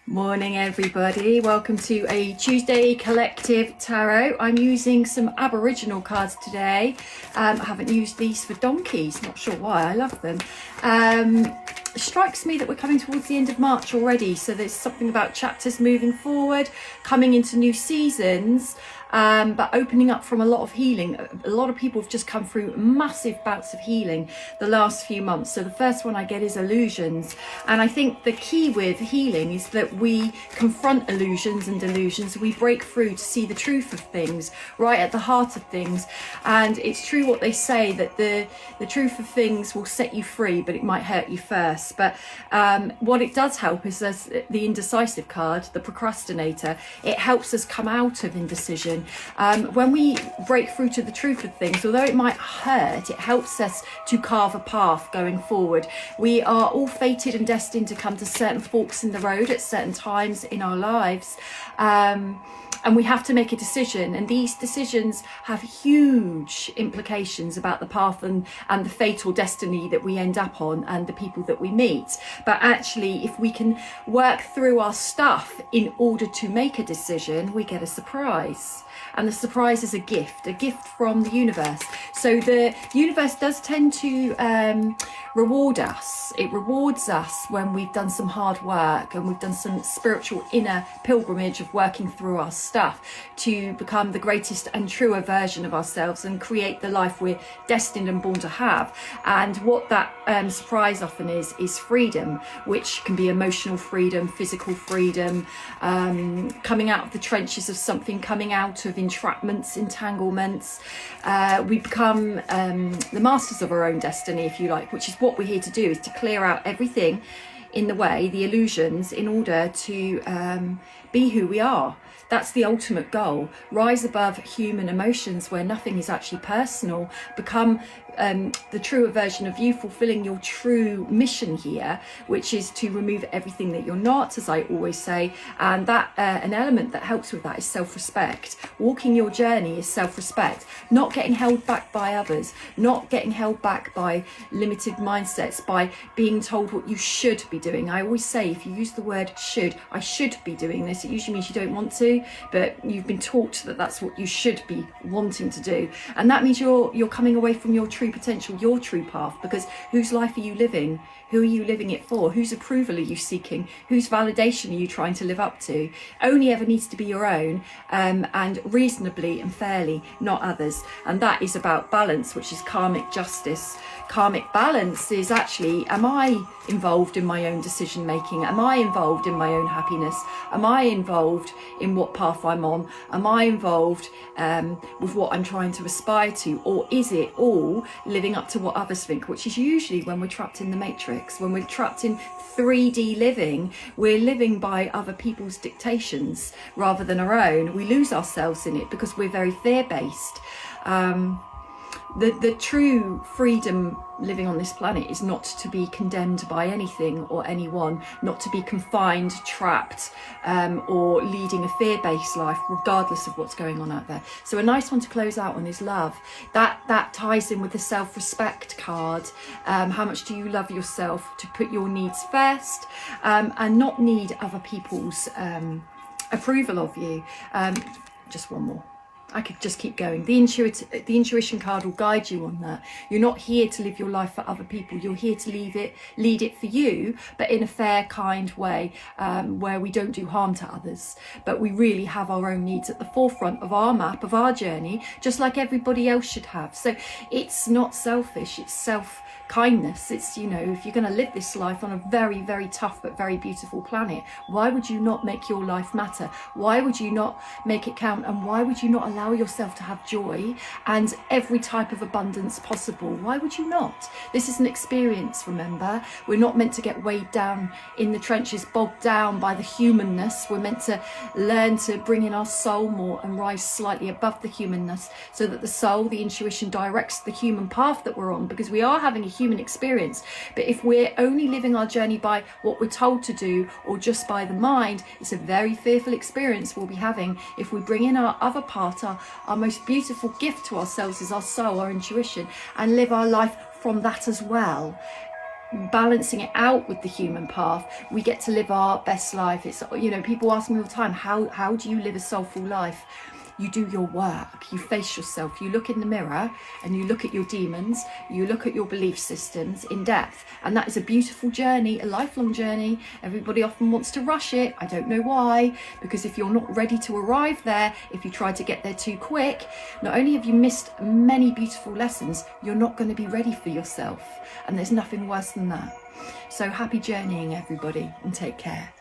Morning everybody, welcome to a Tuesday Collective Tarot. I'm using some Aboriginal cards today. I haven't used these for donkeys, not sure why, I love them. It strikes me that we're coming towards the end of March already, so there's something about chapters moving forward, coming into new seasons, but opening up from a lot of healing. A lot of people have just come through massive bouts of healing the last few months. So the first one I get is illusions, and I think the key with healing is that we confront illusions and delusions. We break through to see the truth of things, right at the heart of things. And it's true what they say, that the truth of things will set you free, but it might hurt you first. But what it does help is there's the indecisive card, the procrastinator. It helps us come out of indecision. When we break through to the truth of things, although it might hurt, it helps us to carve a path going forward. We are all fated and destined to come to certain forks in the road at certain times in our lives. And we have to make a decision, and these decisions have huge implications about the path and the fatal destiny that we end up on and the people that we meet. But actually, if we can work through our stuff in order to make a decision, we get a surprise. And the surprise is a gift from the universe. So the universe does tend to reward us. It rewards us when we've done some hard work and we've done some spiritual inner pilgrimage of working through our stuff to become the greatest and truer version of ourselves and create the life we're destined and born to have. And what that surprise often is freedom, which can be emotional freedom, physical freedom, coming out of the trenches of something, coming out of entrapments, entanglements. We become the masters of our own destiny, if you like, which is what we're here to do, is to clear out everything in the way, the illusions, in order to be who we are. That's the ultimate goal. Rise above human emotions where nothing is actually personal. Become the truer version of you, fulfilling your true mission here, which is to remove everything that you're not, as I always say. And that an element that helps with that is self-respect. Walking your journey is self-respect. Not getting held back by others, not getting held back by limited mindsets, by being told what you should be doing. I always say, if you use the word should, I should be doing this, it usually means you don't want to, but you've been taught that that's what you should be wanting to do. And that means you're coming away from your true potential, your true path, because whose life are you living? Who are you living it for? Whose approval are you seeking? Whose validation are you trying to live up to? Only ever needs to be your own, and reasonably and fairly, not others. And that is about balance, which is karmic justice. Karmic balance is actually, am I involved in my own decision making? Am I involved in my own happiness? Am I involved in what path I'm on? Am I involved with what I'm trying to aspire to? Or is it all living up to what others think, which is usually when we're trapped in the matrix. When we're trapped in 3D living, we're living by other people's dictations rather than our own. We lose ourselves in it because we're very fear-based. The true freedom living on this planet is not to be condemned by anything or anyone, not to be confined, trapped, or leading a fear-based life, regardless of what's going on out there. So a nice one to close out on is love. That ties in with the self-respect card. How much do you love yourself, to put your needs first, and not need other people's approval of you. Just one more. I could just keep going. The intuition card will guide you on that. You're not here to live your life for other people. You're here to lead it for you, but in a fair, kind way, where we don't do harm to others. But we really have our own needs at the forefront of our map, of our journey, just like everybody else should have. So it's not selfish, it's self-kindness. It's, you know, if you're going to live this life on a very, very tough but very beautiful planet, why would you not make your life matter? Why would you not make it count? And why would you not allow yourself to have joy and every type of abundance possible? Why would you not? This is an experience, remember. We're not meant to get weighed down in the trenches, bogged down by the humanness. We're meant to learn to bring in our soul more and rise slightly above the humanness, so that the soul, the intuition, directs the human path that we're on, because we are having a human experience. But if we're only living our journey by what we're told to do, or just by the mind, it's a very fearful experience we'll be having. If we bring in our other part, our most beautiful gift to ourselves is our soul, our intuition, and live our life from that as well, balancing it out with the human path, we get to live our best life. It's, you know, people ask me all the time, how do you live a soulful life? You do your work, you face yourself, you look in the mirror and you look at your demons, you look at your belief systems in depth. And that is a beautiful journey, a lifelong journey. Everybody often wants to rush it. I don't know why, because if you're not ready to arrive there, if you try to get there too quick, not only have you missed many beautiful lessons, you're not going to be ready for yourself. And there's nothing worse than that. So happy journeying, everybody, and take care.